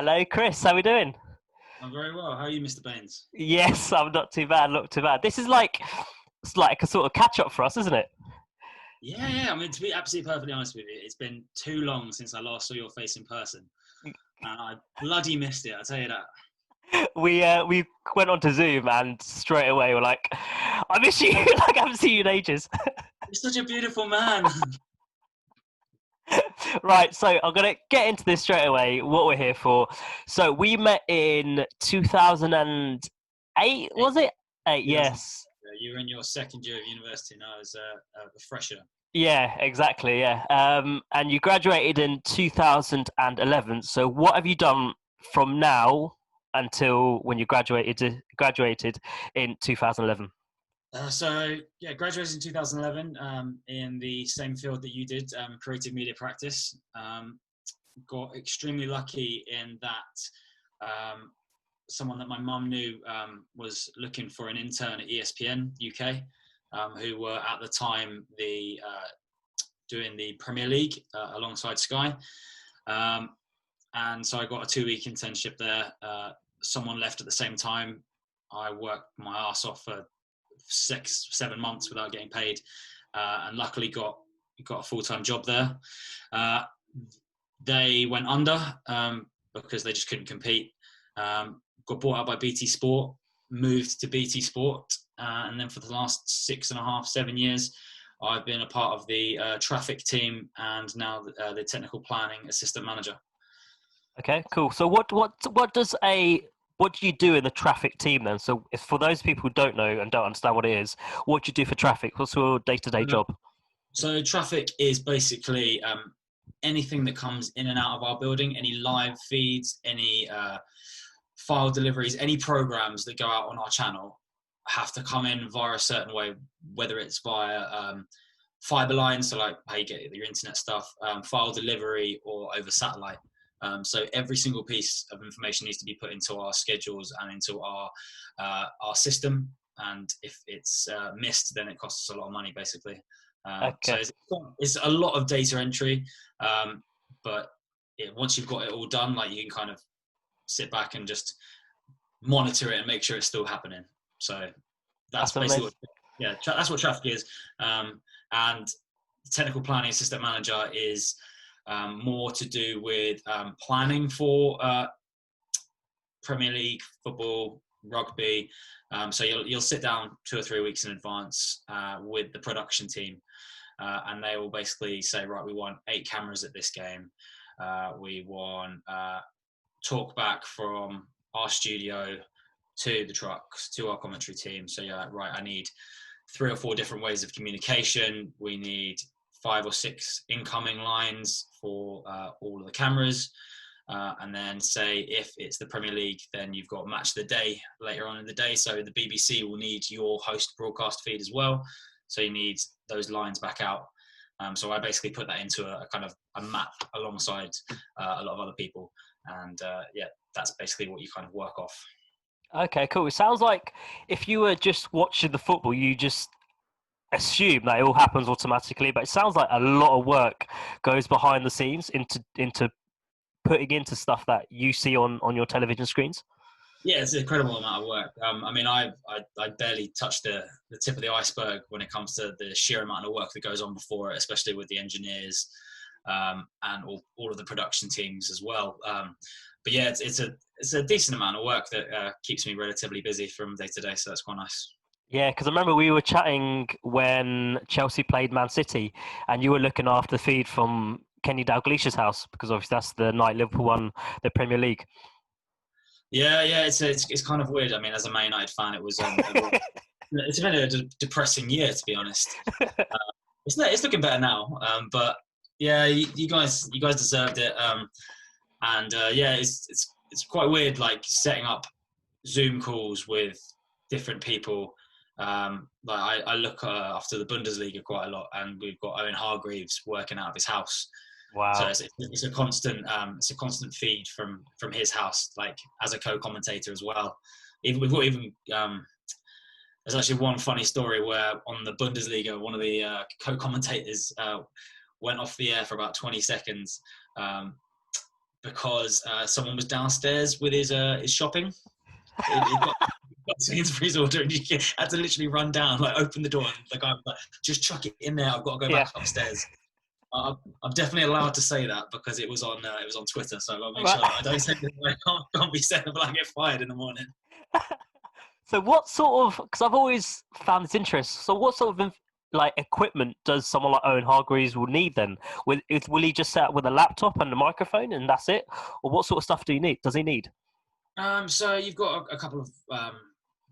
Hello, Chris. How we doing? I'm very well. How are you, Mr. Baines? Yes, I'm not too bad. Not too bad. This is like it's like a sort of catch up for us, isn't it? Yeah. I mean, to be absolutely perfectly honest with you, it's been too long since I last saw your face in person, and I bloody missed it. I tell you that. We went on to Zoom and straight away we're like, I miss you. Like I haven't seen you in ages. You're such a beautiful man. Right, so I'm gonna get into this straight away. What we're here for. So we met in 2008, was it? Eight, 2000. yes. You were in your second year of university, and I was a fresher. Yeah, exactly. Yeah. And you graduated in 2011. So what have you done from now until when you graduated in 2011? Graduated in 2011 in the same field that you did, creative media practice. Got extremely lucky in that someone that my mum knew was looking for an intern at ESPN UK, who were at the time doing the Premier League alongside Sky. And so I got a 2-week internship there. Someone left at the same time. I worked my ass off for 6-7 months without getting paid, and luckily got a full-time job there. They went under because they just couldn't compete. Got bought out by BT Sport, moved to BT Sport, and then for the last 6.5-7 years, I've been a part of the traffic team and now the technical planning assistant manager. Okay, cool. So what do you do in the traffic team then? So if, for those people who don't know and don't understand what it is, what do you do for traffic? What's your day-to-day job? So traffic is basically anything that comes in and out of our building, any live feeds, any file deliveries, any programs that go out on our channel have to come in via a certain way, whether it's via fiber lines, so like how you get your internet stuff, file delivery, or over satellite. So every single piece of information needs to be put into our schedules and into our system. And if it's missed, then it costs us a lot of money, basically. So Okay. it's a lot of data entry, but once you've got it all done, like you can kind of sit back and just monitor it and make sure it's still happening. So that's basically that's what traffic is. And the technical planning assistant manager is more to do with planning for Premier League football, rugby. So you'll sit down 2 or 3 weeks in advance with the production team, and they will basically say, right, we want 8 cameras at this game. We want talk back from our studio to the trucks, to our commentary team. So right, I need 3 or 4 different ways of communication. We need 5 or 6 incoming lines for all of the cameras. And then say if it's the Premier League, then you've got match of the day later on in the day. So the BBC will need your host broadcast feed as well. So you need those lines back out. So I basically put that into a kind of a map alongside a lot of other people. And that's basically what you kind of work off. Okay, cool. It sounds like if you were just watching the football, you just assume that it all happens automatically, but it sounds like a lot of work goes behind the scenes into putting into stuff that you see on your television screens. Yeah, it's an incredible amount of work. I mean, I barely touched the tip of the iceberg when it comes to the sheer amount of work that goes on before it, especially with the engineers and all of the production teams as well. But yeah, it's a decent amount of work that keeps me relatively busy from day to day, so that's quite nice. Yeah, because I remember we were chatting when Chelsea played Man City, and you were looking after the feed from Kenny Dalglish's house because obviously that's the night Liverpool won the Premier League. Yeah, it's kind of weird. I mean, as a Man United fan, it was it's been a depressing year, to be honest. It's looking better now, but yeah, you guys deserved it. It's quite weird, like setting up Zoom calls with different people. Like I look after the Bundesliga quite a lot, and we've got Owen Hargreaves working out of his house. So Wow. it's a constant feed from his house, like as a co-commentator as well. There's actually one funny story where on the Bundesliga, one of the co-commentators went off the air for about 20 seconds because someone was downstairs with his shopping. He got Sainsbury's order, and you had to literally run down, like open the door, and the guy was like, "Just chuck it in there. I've got to go back upstairs." I'm definitely allowed to say that because it was on Twitter, so I'll make sure that I don't say that. I can't be saying that I get fired in the morning. So what sort of, because I've always found this interesting, so what sort of like equipment does someone like Owen Hargreaves will need then? Will he just set up with a laptop and a microphone and that's it? Or what sort of stuff does he need? So you've got a couple of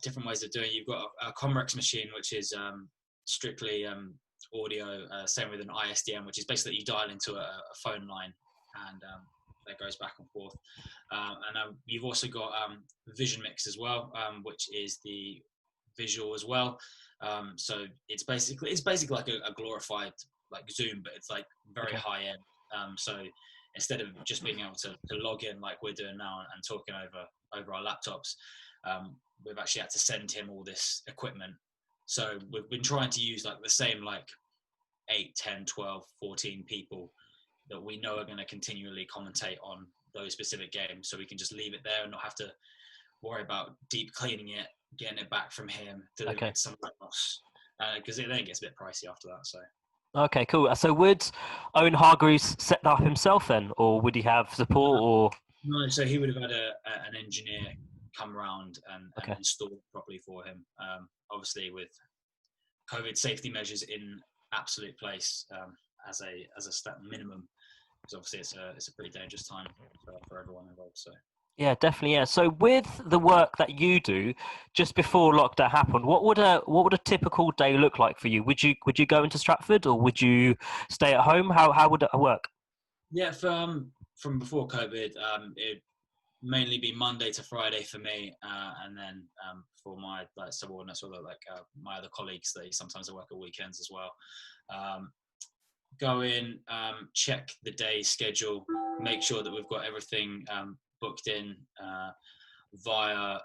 different ways of doing it. You've got a Comrex machine, which is strictly audio, same with an ISDN, which is basically you dial into a phone line and that goes back and forth. And you've also got Vision Mix as well, which is the visual as well. So it's basically like a glorified like Zoom, but it's like very high end. So instead of just being able to log in like we're doing now and talking over our laptops, we've actually had to send him all this equipment. So we've been trying to use like the same like 8, 10, 12, 14 people that we know are going to continually commentate on those specific games. So we can just leave it there and not have to worry about deep cleaning it, getting it back from him, delivering it somewhere else. Because it then gets a bit pricey after that. So. Okay, cool. So would Owen Hargreaves set that up himself then, or would he have support? Or no, so he would have had an engineer come around and install it properly for him. Obviously, with COVID safety measures in absolute place as a step minimum, because obviously it's a pretty dangerous time for everyone involved. So. Yeah, definitely. Yeah. So with the work that you do, just before lockdown happened, what would a typical day look like for you? Would you go into Stratford or would you stay at home? How would it work? Yeah, from before COVID, it'd mainly be Monday to Friday for me, and then for my like subordinates or like my other colleagues, they sometimes work at weekends as well. Go in, check the day schedule, make sure that we've got everything booked in via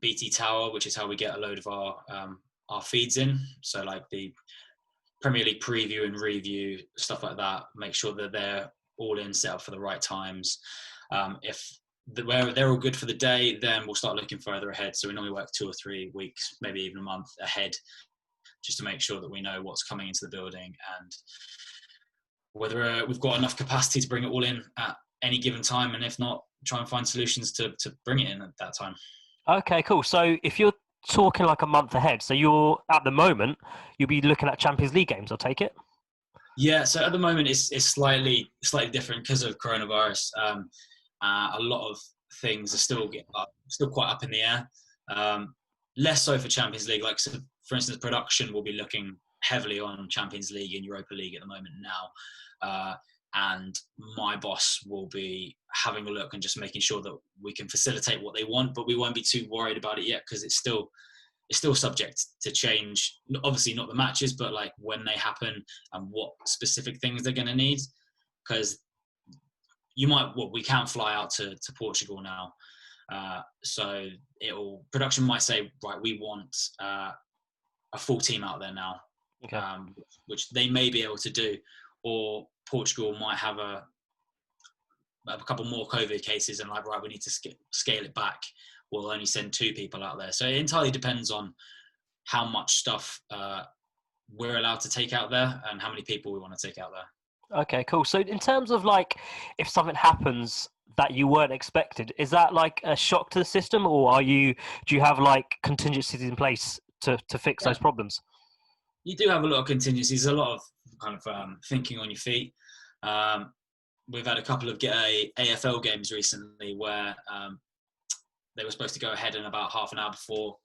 BT Tower, which is how we get a load of our feeds in. So like the Premier League preview and review, stuff like that. Make sure that they're all in, set up for the right times. If they're all good for the day, then we'll start looking further ahead. So we normally work 2 or 3 weeks, maybe even a month ahead, just to make sure that we know what's coming into the building and whether we've got enough capacity to bring it all in at any given time, and if not, try and find solutions to bring it in at that time. Okay, cool. So if you're talking like a month ahead, so you're at the moment you'll be looking at Champions League games, I'll take it. Yeah, so at the moment it's slightly different because of coronavirus. A lot of things are still quite up in the air. Less so for Champions League. Like, so for instance, production will be looking heavily on Champions League and Europa League at the moment now. And my boss will be having a look and just making sure that we can facilitate what they want, but we won't be too worried about it yet because it's still subject to change. Obviously not the matches, but like when they happen and what specific things they're going to need. Because we can fly out to Portugal now. So production might say, right, we want a full team out there now, which they may be able to do. Or Portugal might have a couple more COVID cases and like, right, we need to scale it back. We'll only send 2 people out there. So it entirely depends on how much stuff we're allowed to take out there and how many people we want to take out there. Okay, cool. So in terms of like, if something happens that you weren't expected, is that like a shock to the system, or do you have like contingencies in place to fix those problems? You do have a lot of contingencies, a lot of kind of thinking on your feet. We've had a couple of AFL games recently where they were supposed to go ahead in about half an hour before.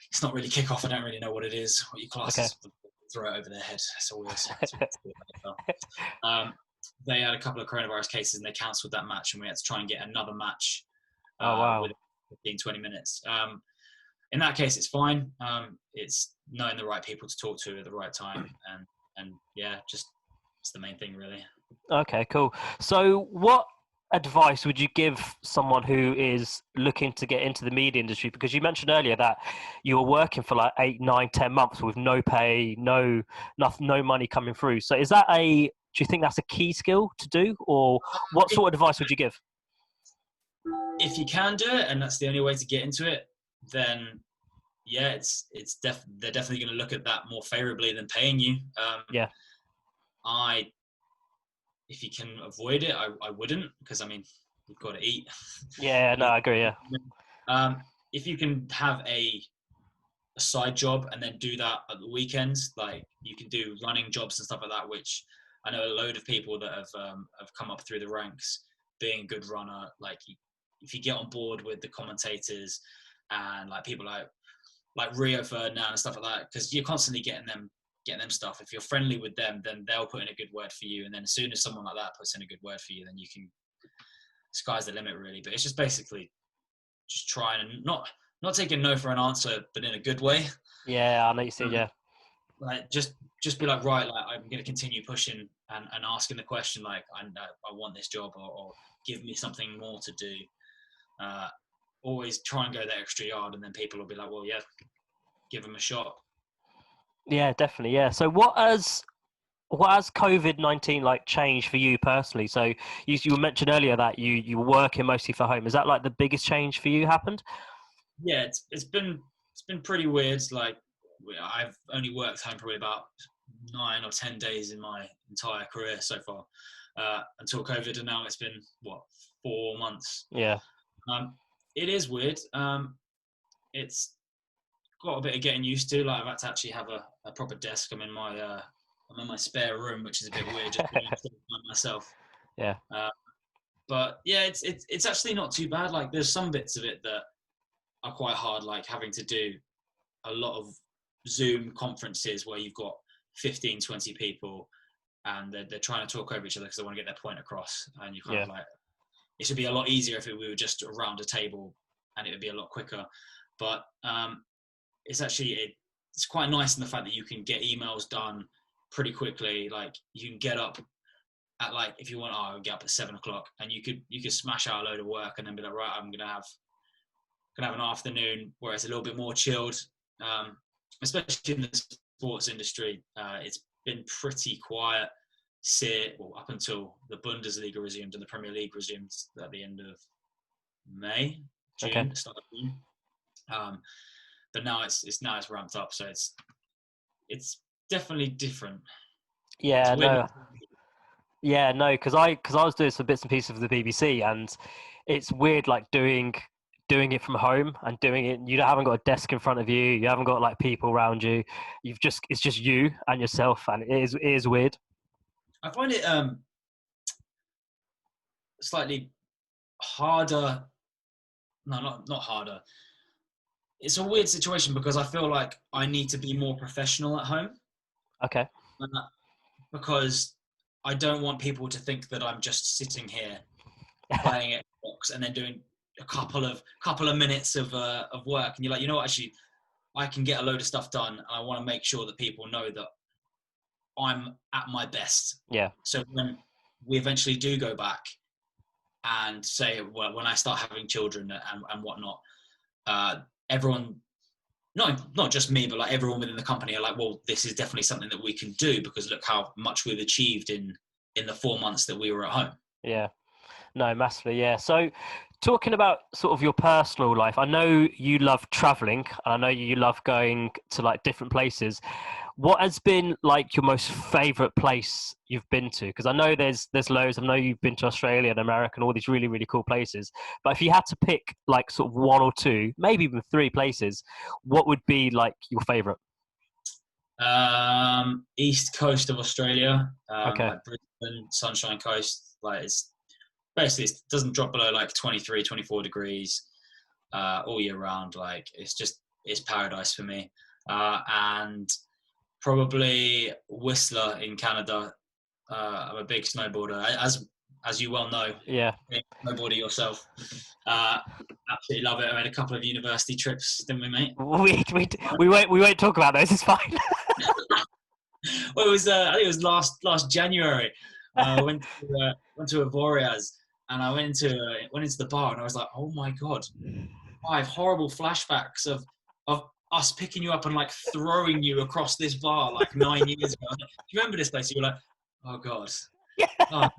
It's not really kick-off. I don't really know what it is, what you class as. Throw it over their head. It's always they had a couple of coronavirus cases and they cancelled that match, and we had to try and get another match within 15, 20 minutes. In that case, it's fine. It's knowing the right people to talk to at the right time, and yeah, just it's the main thing, really. Okay, cool. So what advice would you give someone who is looking to get into the media industry? Because you mentioned earlier that you were working for like 8, 9, 10 months with no pay, no money coming through. So is that a you think that's a key skill to do, or what sort of advice would you give? If you can do it, and that's the only way to get into it, then yeah, they're definitely going to look at that more favorably than paying you. Yeah. If you can avoid it, I wouldn't, because I mean, you've got to eat. Yeah, no, I agree. Yeah. If you can have a side job and then do that at the weekends, like you can do running jobs and stuff like that, which I know a load of people that have come up through the ranks being a good runner. Like if you get on board with the commentators and like people like Rio Ferdinand and stuff like that, because you're constantly getting them stuff. If you're friendly with them, then they'll put in a good word for you, and then as soon as someone like that puts in a good word for you, then you can, sky's the limit really. But it's just basically just trying and not taking no for an answer, but in a good way. Yeah, I know you see. Yeah. Like just be like, right, like I'm going to continue pushing and asking the question, like I want this job, or give me something more to do. Always try and go that extra yard, and then people will be like, well, yeah, give them a shot. Yeah, definitely. Yeah. So what has COVID-19 like changed for you personally? So you mentioned earlier that you were working mostly for home. Is that like the biggest change for you happened? Yeah, it's been pretty weird. Like I've only worked home probably about 9 or 10 days in my entire career so far, until COVID, and now it's been 4 months. Yeah. It is weird. It's got a bit of getting used to. Like I've had to actually have a proper desk. I'm in my spare room, which is a bit weird, just being by myself. Yeah. But yeah, it's actually not too bad. Like there's some bits of it that are quite hard, like having to do a lot of Zoom conferences where you've got 15, 20 people and they're trying to talk over each other because they want to get their point across. And you kind of like, it should be a lot easier if we were just around a table, and it would be a lot quicker. But it's actually, it's quite nice in the fact that you can get emails done pretty quickly. Like you can get up at like, if you want, I'll get up at 7 o'clock, and you could smash out a load of work and then be like, right, I'm gonna have an afternoon where it's a little bit more chilled. Especially in the sports industry, it's been pretty quiet up until the Bundesliga resumed and the Premier League resumed at the end of June, start of June. But now it's ramped up, so it's definitely different. Yeah, no. Yeah, no, because I was doing some bits and pieces of the BBC, and it's weird, like doing it from home and doing it. You haven't got a desk in front of you. You haven't got like people around you. It's just you and yourself, and it is weird. I find it slightly harder. No, not harder. It's a weird situation because I feel like I need to be more professional at home. Okay. Because I don't want people to think that I'm just sitting here playing Xbox and then doing a couple of minutes of work, and you're like, you know what, actually, I can get a load of stuff done, and I want to make sure that people know that I'm at my best. Yeah. So when we eventually do go back and say, well, when I start having children and whatnot, everyone, not just me, but like everyone within the company are like, well, this is definitely something that we can do because look how much we've achieved in the 4 months that we were at home. Yeah. No, massively, yeah. So talking about sort of your personal life, I know you love traveling, and I know you love going to like different places. What has been like your most favorite place you've been to? Because I know there's loads. I know you've been to Australia and America and all these really, really cool places. But if you had to pick like sort of one or two, maybe even three places, what would be like your favorite? East coast of Australia, Okay. like Brisbane, Sunshine Coast. Like it's basically, it doesn't drop below like 23, 24 degrees all year round. Like it's paradise for me. And probably Whistler in Canada. I'm a big snowboarder, as you well know. Yeah. Snowboarder yourself. Absolutely love it. I made a couple of university trips, didn't we, mate? We won't talk about those. It's fine. Well, it was I think it was last January. I went to Avoriaz, and I went into the bar, and I was like, oh my god, I have horrible flashbacks of us picking you up and like throwing you across this bar like 9 years ago. Like, do you remember this place? You were like, Oh God. Yeah. Oh,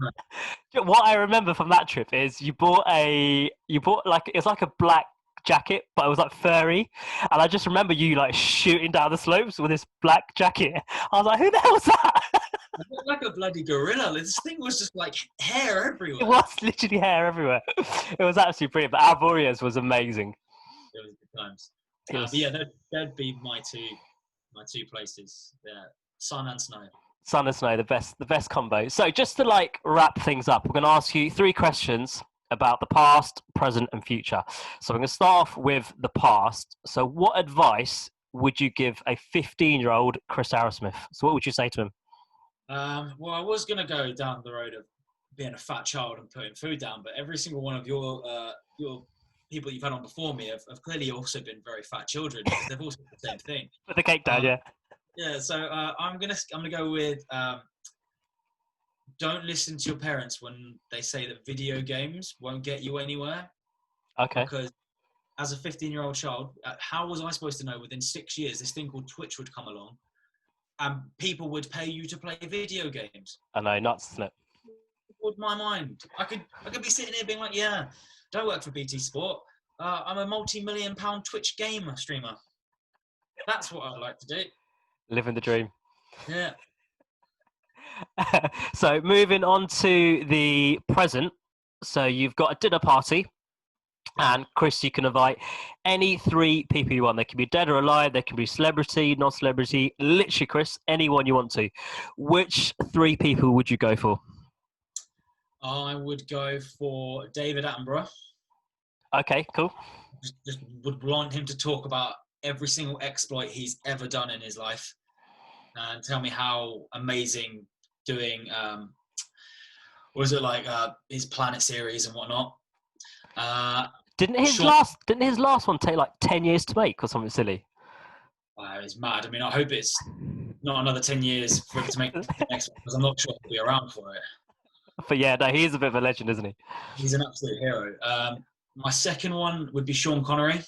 no. What I remember from that trip is you bought like it was like a black jacket, but it was like furry, and I just remember you like shooting down the slopes with this black jacket. I was like, who the hell was that? I looked like a bloody gorilla. This thing was just like hair It everywhere. was literally hair everywhere. It was absolutely brilliant. But Arboreas was amazing. It was good times. It But was yeah, that'd be my two places. Yeah, sun and snow. sun and snow, the best combo. So just to like wrap things up, we're going to ask you 3 questions about the past, present, and future. So we're going to start off with the past. So what advice would you give a 15-year-old Chris Arrowsmith? So what would you say to him? Well, I was gonna go down the road of being a fat child and putting food down, but every single one of your people you've had on before me have clearly also been very fat children because they've also said the same thing. Put the cake down, Um, yeah. yeah, so I'm gonna go with don't listen to your parents when they say that video games won't get you anywhere Okay. because as a 15-year-old child, how was I supposed to know within 6 years this thing called Twitch would come along and people would pay you to play video games? I know, nuts, isn't it? With my mind, I could be sitting here being like, yeah, don't work for BT Sport. I'm a multi-million-pound Twitch gamer streamer. That's what I'd like to do. Living the dream. Yeah. So moving on to the present. So you've got a dinner party. And Chris, you can invite any 3 people you want. They can be dead or alive. They can be celebrity, non-celebrity. Literally, Chris, anyone you want to. Which 3 people would you go for? I would go for David Attenborough. Okay, cool. Just would want him to talk about every single exploit he's ever done in his life and tell me how amazing doing was it like his Planet series and whatnot. Didn't his last one take like 10 years to make or something silly? It's mad. I mean, I hope it's not another 10 years for him to make the next one because I'm not sure he'll be around for it. But yeah, no, he's a bit of a legend, isn't he? He's an absolute hero. My second one would be Sean Connery.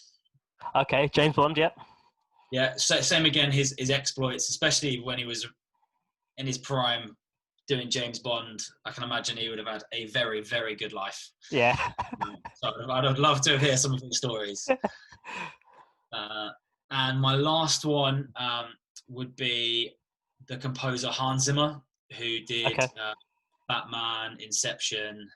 Okay, James Bond, yeah. Yeah, so same again, his exploits, especially when he was in his prime doing James Bond. I can imagine he would have had a very, very good life. Yeah. So I'd love to hear some of his stories. And my last one would be the composer Hans Zimmer, who did Batman, Inception,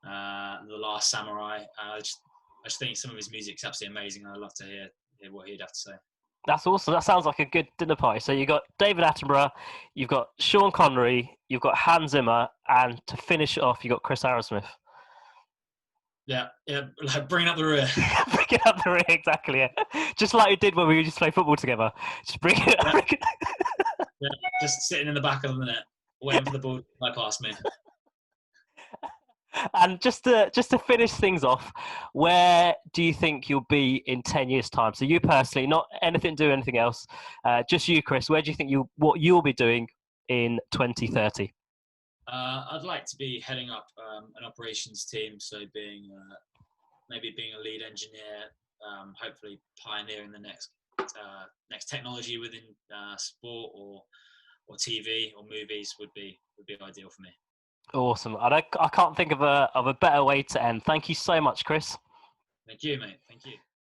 The Last Samurai. I just think some of his music's absolutely amazing. I'd love to hear what he'd have to say. That's awesome. That sounds like a good dinner party. So you've got David Attenborough, you've got Sean Connery, you've got Hans Zimmer, and to finish it off, you've got Chris Arrowsmith. Yeah, like bring up the rear. Bring it up the ring, exactly. Yeah. Just like you did when we just play football together. Just bring it up. Yeah, just sitting in the back of the net, waiting for the ball to fly past me. And just to finish things off, where do you think you'll be in 10 years' time? So you personally, not anything to do anything else, just you, Chris. Where do you think what you'll be doing in 2030? I'd like to be heading up an operations team, so maybe being a lead engineer, hopefully pioneering the next technology within sport or TV or movies would be ideal for me. Awesome. I can't think of a better way to end. Thank you so much, Chris. Thank you, mate. Thank you.